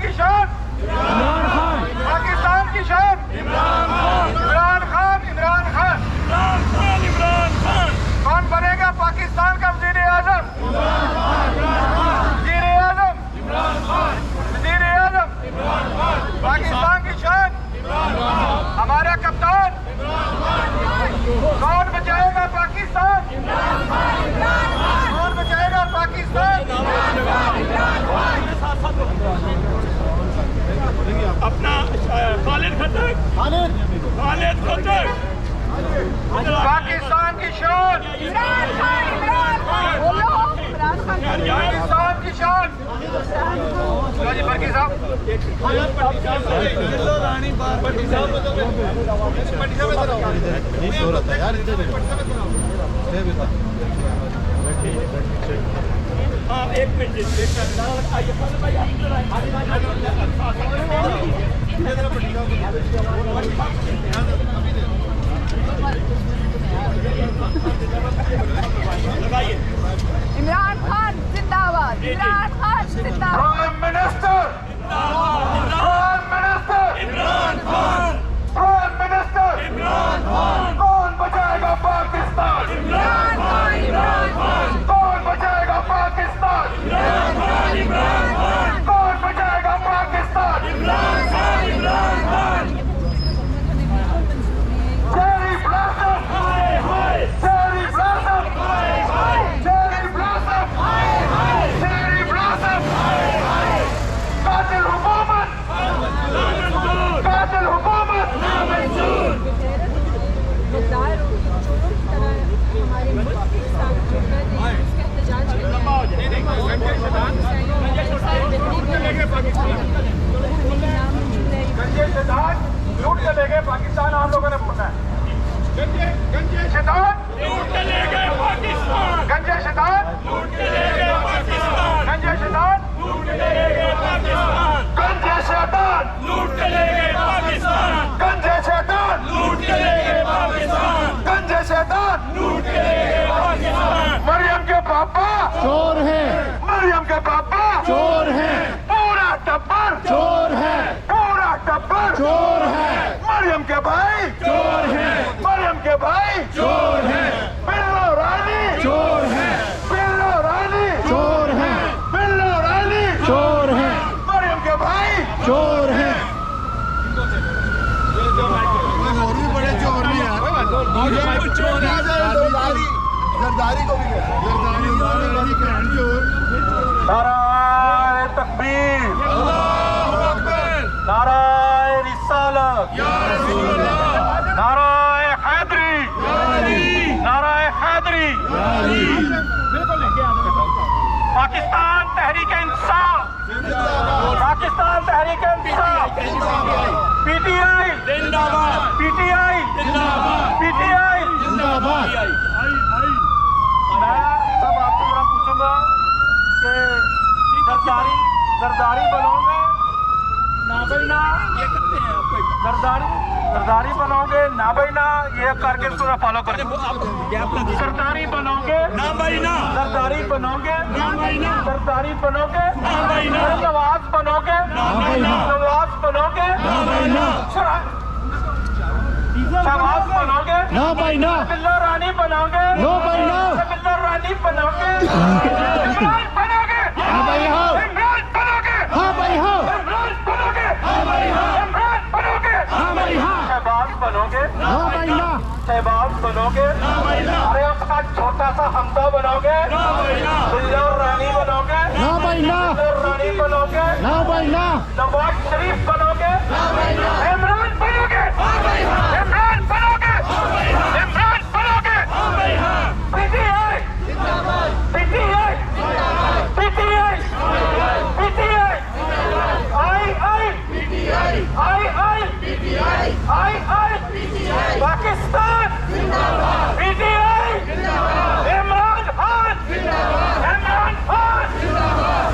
की शान इमरान खान, पाकिस्तान की शान इमरान खान, इमरान खान, इमरान खान, इमरान खान, इमरान खान। कौन बनेगा पाकिस्तान का वजीर आजम? इमरान खान, वजीर आजम इमरान खान, वजीर आजम इमरान खान, पाकिस्तान की शान इमरान खान, हमारा कप्तान इमरान खान। कौन बचाएगा पाकिस्तान? इमरान खान, इमरान खान। कौन बचाएगा पाकिस्तान? इमरान खान, इमरान खान। अपना खालिद खट्टर, खालिद खट्टर, पाकिस्तान की शान इमरान खान, इमरान खान, बोलो इमरान खान, पाकिस्तान की शान। जी फर्की साहब, रानी बार पट्टी साहब नहीं सो रहा था यार, इधर हाँ एक मिनट इमरान खान जिंदाबाद, इमरान खान जिंदाबाद। Prime minister, prime minister Imran Khan, prime minister Imran Khan. कौन बचाएगा पाकिस्तान? इमरान खान, इमरान खान। कौन बचाएगा पाकिस्तान? इमरान खान, इमरान खान। कौन बचाएगा पाकिस्तान? इमरान खान, इमरान खान। चेरी ब्लॉसम, हाय हाय, चेरी ब्लॉसम, हाय हाय, चेरी ब्लॉसम, हाय हाय, चेरी ब्लॉसम, हाय हाय। कातिल हुकूमत नामंजूर, कातिल हुकूमत नामंजूर। हमारे मुल्क के साथ जुड़ना है, उसका एहतजाज करना लूट के ले गए पाकिस्तान, आप लोगों ने पूछा है। गंजे शैतान लूट के ले गए पाकिस्तान, गंजे शैतान लूट के ले गए पाकिस्तान, गंजे शैतान लूट के ले गए पाकिस्तान, गंजे शैतान लूट के ले गए पाकिस्तान, गंजे शैतान लूट के ले गए पाकिस्तान, गंजे शैतान लूट के ले गए पाकिस्तान। मरियम के पापा चोर हैं, मरियम के पापा चोर हैं, पूरा टब्बर चोर है, पूरा टब्बर चोर है। मरियम के भाई चोर हैं, मरियम के भाई चोर हैं। बिल्लो रानी चोर है, बिल्लो रानी चोर है, बिल्लो रानी चोर है। मरियम के भाई चोर हैं। और भी बड़े चोर नहीं है, जरदारी को भी नाराए तकबीर, नाराए रिसालत, नाराए हैदरी, नाराए हैदरी। पाकिस्तान तहरीक इंसाफ, पाकिस्तान तहरीक इंसाफ, पीटीआई जिंदाबाद, पीटीआई जिंदाबाद, पीटीआई जिंदाबाद। मैं सब आपसे जरा पूछूंगा कि जरदारी बनोगे ना बना, ये करते हैं आपको सरदारी बनोगे ना बना, ये करके पूरा फॉलो करें। सरदारी बनोगे ना बना, सरदारी बनोगे ना बना, सरदारी बनोगे ना बना, नवाज बनोगे ना बना, नवाज बनोगे ना बना, शहबाज बनोगे ना बना, बिल्ला रानी बनोगे ना बना, बिल्ला रानी बनोगे, इमरान बनोगे हाँ भाई हाँ, इमरान बनोगे हाँ भाई हाँ, इमरान बनोगे हाँ भाई हाँ, इमरान बनोगे हाँ भाई हाँ, शहबाज बनोगे हाँ भाई हाँ, शहबाज बनोगे हाँ भाई हाँ, अरे उसका छोटा सा हमजा बनोगे हाँ भाई हाँ, बिल्ला रानी बनोगे हाँ भाई हाँ, बिल्ला रानी बनोगे हाँ भाई हाँ, नवाज शरीफ बनोगे हाँ भाई हाँ, इमरान बनोगे हाँ भाई हाँ, इमरान बनोगे हाँ भाई हाँ, इमरान बनोगे हाँ भाई हाँ। पीटीआई जिंदाबाद, पीटीआई जिंदाबाद, पीटीआई पीटीआई आई आई पीटीआई आई आई पीटीआई आई आई पीटीआई पाकिस्तान जिंदाबाद, पीटीआई जिंदाबाद, इमरान खान जिंदाबाद, इमरान खान जिंदाबाद।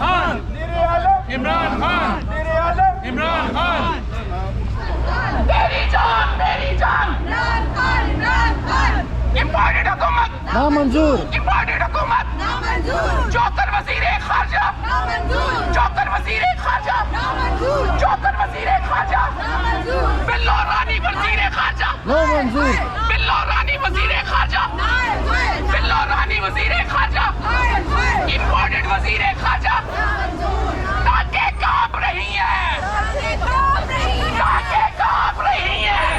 खान, इमरान खान, इमरान खान। तेरी जान मेरी जान, इमरान खान, इमरान खान। इम्पोर्टेड हुकूमत नामंजूर, इम्पोर्टेड हुकूमत नामंजूर। जोकर वज़ीर ख़ारजा नामंजूर, जोकर वज़ीर ख़ारजा नामंजूर, जोकर वज़ीर ख़ारजा नामंजूर। बिल्लो रानी वज़ीर ख़ारजा नो मंजूर, बिल्लो रानी वज़ीर ख़ारजा, बिल्लो रानी वज़ीर ख़ारजा, इम्पोर्टेड वज़ीर ख़ारजा। ताके कांप रही हैं, ताके कांप रही हैं।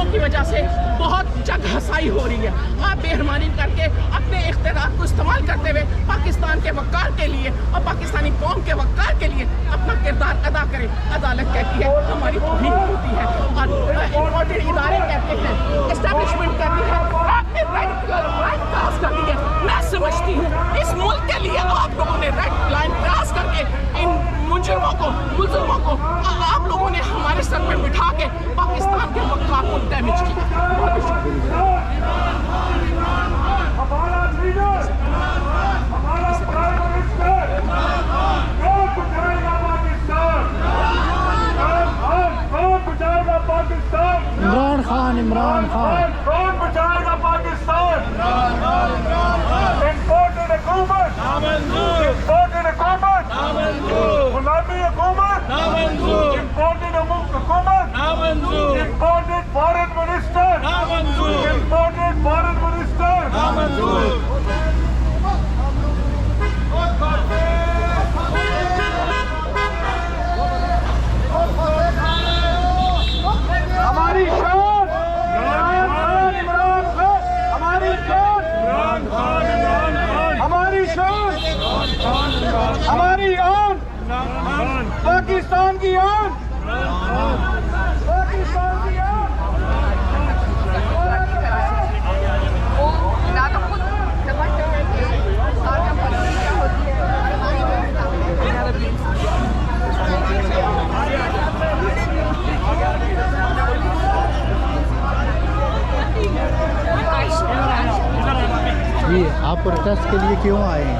की वजह से बहुत जग हसाई हो रही है। आप बेरहमानी करके अपने इख्तियार को इस्तेमाल करते हुए पाकिस्तान के वक़ार के लिए और पाकिस्तानी कौम के वक़ार के लिए अपना किरदार अदा करें। अदालत कहती है हमारी तौहीन होती है और इम्पोर्टेड इदारे कहते हैं, इस्टेब्लिशमेंट कहती है आपने राइट क्रॉस कर दी है। मैं समझती हूँ इस मुल्क के लिए आप लोगों ने रेड लाइन क्रॉस करके इन मुजरिमों को आप लोगों ने हमारे सर पे बिठा के पाकिस्तान के वक़ार को डैमेज किया। हमारा लीडर, हमारा प्राइम मिनिस्टर कौन बचाएगा पाकिस्तान? कौन बचाएगा पाकिस्तान? इमरान खान, इमरान खान। कौन बचाएगा पाकिस्तान? इम्पोर्टेड हुकूमत नामंजूर, इम्पोर्टेड हुकूमत नामंजूर, गुलामी हुकूमत नामंजूर, इम्पोर्टेड हुकूमत नामंजूर, इम्पोर्टेड फॉरेन मिनिस्टर नामंजूर, इम्पोर्टेड फॉरेन मिनिस्टर नामंजूर। हमारी शान इमरान खान, हमारी शान इमरान खान, इमरान खान, हमारी शान, हमारी आन, पाकिस्तान की आन, पाकिस्तान की आन। जी आप प्रोटेस्ट के लिए क्यों आए हैं?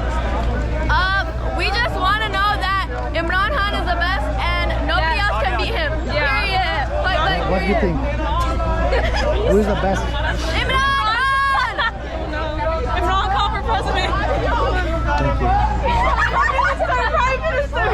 We just want to know that Imran Khan is the best and nobody else can beat him. Period. What do you think? Who is the best? Imran Khan! Imran Khan for president. Thank you. Prime Minister.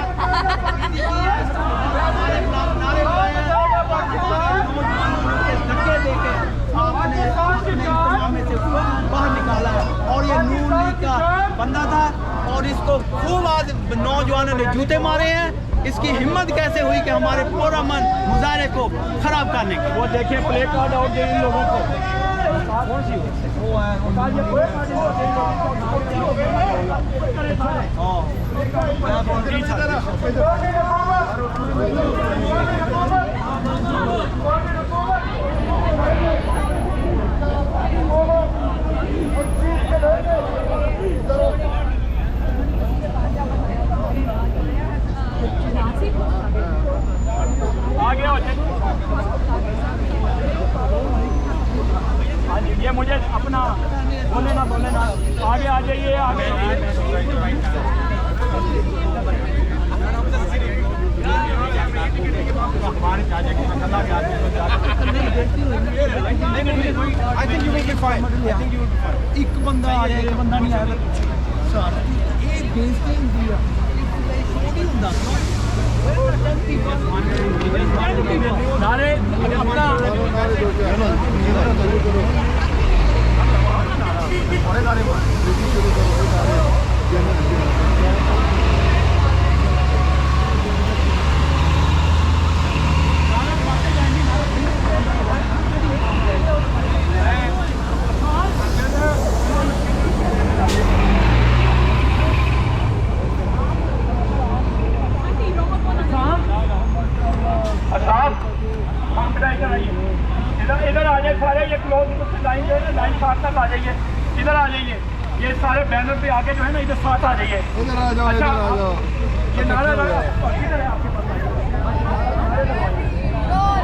बाहर निकाला है और ये नून league का बंदा था और और इसको खूब आज नौजवानों ने जूते मारे हैं। इसकी हिम्मत कैसे हुई कि हमारे पूरा मन मुजाहरे को खराब करने की। वो देखिए प्ले कार्ड और दे इन लोगों को कौन सी वो है आगे ये मुझे अपना बोले ना आगे आ जाइए आगे एक बंदा नहीं आया नारे अपना इधर आ जाइए सारे, ये क्लोज लाइन जो है ना लाइन साथ तक आ जाइए, इधर आ जाइए। ये सारे बैनर पे आके जो है ना इधर साथ आ जाइए। इधर आ जाओ, इधर आ जाओ। ये नारा लगा किधर है आपके पास?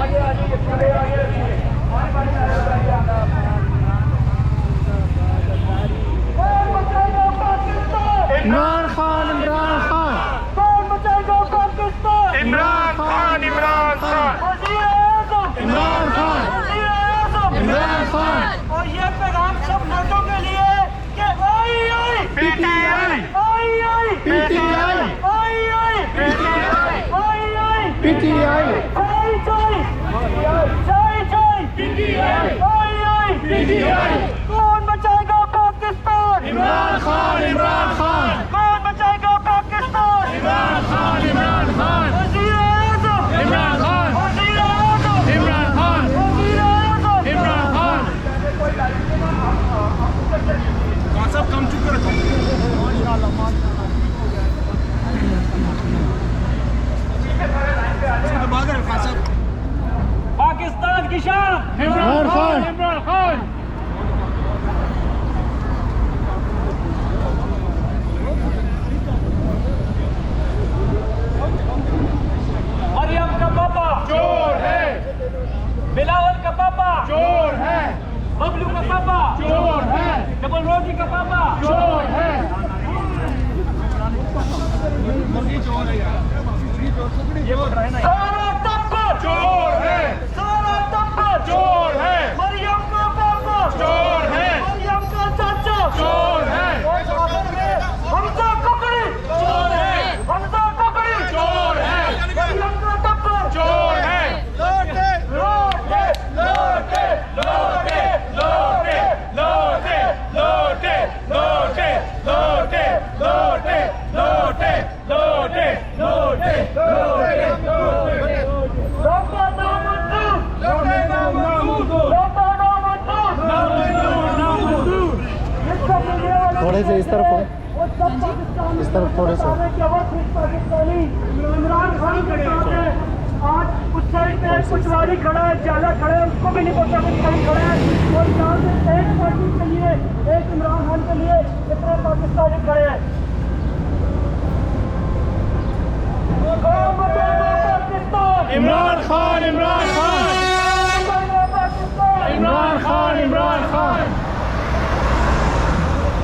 आगे आ जाइए, खड़े आगे इमरान खान इमरान खान कौन बचाएगा पाकिस्तान? इमरान खान इमरान खान इमरान खान इमरान खान। और ये पैगाम सब मर्दों के लिए कि आई पीटीआई आई पीटीआई आई पीटीआई पीटीआई कौन बचाएगा पाकिस्तान? इमरान खान इमरान खान कौन बचाएगा पाकिस्तान? इमरान खान इमरान खान वज़ीर-ए-आज़म इमरान खान वज़ीर-ए-आज़म इमरान खान वज़ीर-ए-आज़म इमरान खान। कौन सा कम चुप कर पाकिस्तान की शान इमरान खान इमरान खान। मरियम का पापा चोर है, बिलावल का पापा चोर है, बबलू का पापा चोर है, डबल रोटी का पापा चोर है। ये बोल रहा है ना सारा टब्बर चोर है, सारा टब्बर चोर है, मरियम का पापा चोर है, मरियम का चाचा चोर है, हमजा ककड़ी चोर है, हमजा ककड़ी चोर है, मरियम का टब्बर चोर है। लौटे लौटे लौटे लौटे लौटे लौटे लौटे लौटे लौटे लौटे लौटे लौटे लौटे लौटे लौटा ना मंजूर लौटे ना मंजूर लौटा ना मंजूर ना मंजूर। थोड़े से इस तरफ हो, इस तरफ थोड़े से। पाकिस्तानी इमरान खान के साथ है। आज उस साइड पे कुचवारी खड़ा है, जाला खड़ा है, उसको भी नहीं पता कि कहीं खड़ा है। और यहाँ से एक पार्टी के लिए, एक इमरान खान के लिए इतने पाकिस्तानी खड़े हैं। कौन बचाएगा पाकिस्तान? इमरान खान इमरान खान कौन बचाएगा पाकिस्तान? इमरान खान इमरान खान।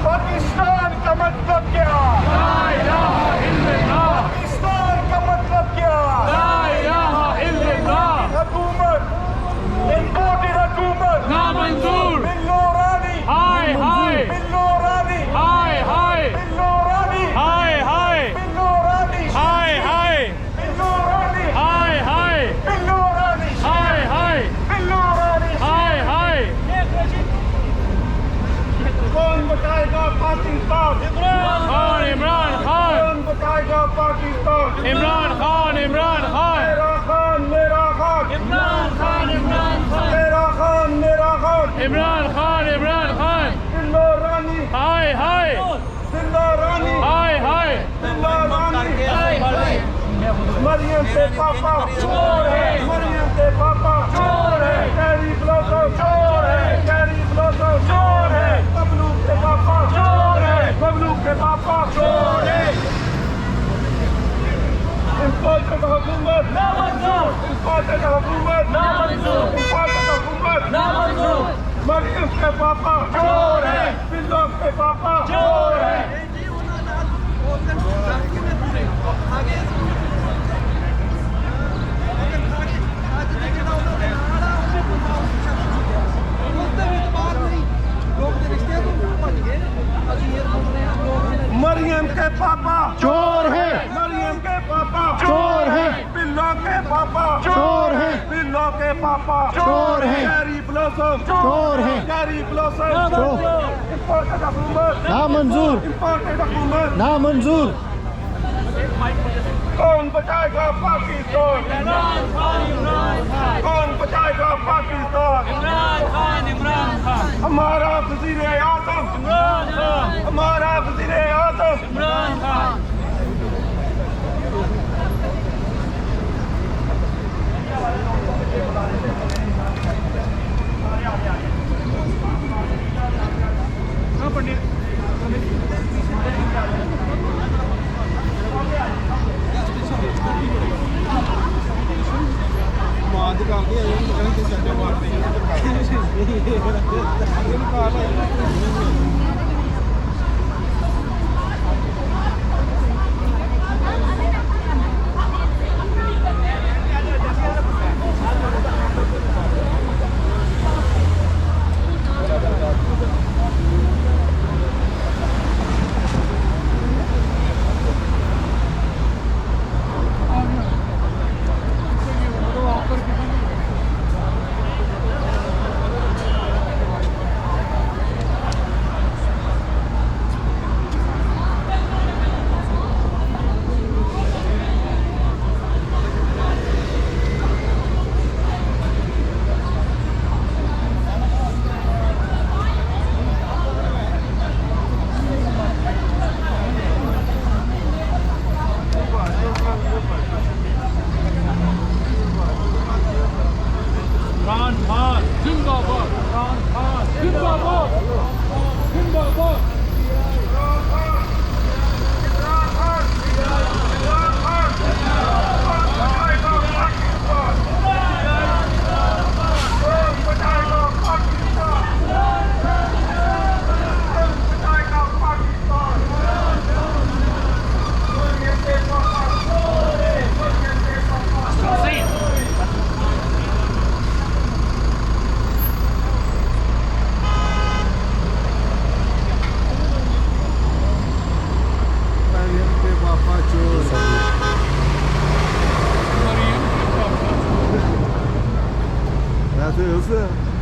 पाकिस्तान का मतलब क्या? ला इलाहा इल्लल्लाह, पाकिस्तान का मतलब क्या? ला इलाहा इल्लल्लाह। हुकूमत, इम्पोर्टेड हुकूमत, ना मंजूर। बिल्लो रानी, हाय हाय बिल्लो रानी, हाय हाय बिल्लो रानी, हाय हाय बिल्लो रानी, हाय हाय बिल्लो रानी, हाय हाय बिल्लो रानी, हाय हाय बिल्लो रानी। हाय हाय। कौन बचाएगा पाकिस्तान? इमरान खान इमरान पाकिस्तान इमरान खान मेरा खान मेरा खान इमरान खान मेरा खान मेरा खान इमरान खान जिंदा रानी हाय जिंदा रानी हाय जिंदा रानी मरियम के पापा चोर है मरियम के पापा चोर है कैरी ब्लॉसम चोर है कैरी ब्लॉसम चोर है बबलू के पापा चोर है बबलू के पापा चोर है इंपॉर्टेंट हुकूमत ना मंजूर इंपॉर्टेंट हुकूमत ना मंजूर इंपॉर्टेंट हुकूमत ना मंजूर मरियम के पापा चोर है बिल्लो के पापा चोर है मरियम के पापा चोर है मरियम के पापा चोर है बिल्लो के पापा चोर है बिल्लो के पापा चोर है कैरी ब्लॉसम चोर है कैरी ब्लॉसम इंपॉर्टेंट हुकूमत नामंजूर इंपॉर्टेंट हुकूमत नामंजूर कौन बचाएगा पाकिस्तान कौन बचाएगा पाकिस्तान हमारा वज़ीर आज़म हमारा वज़ीर आज़म Nasıl?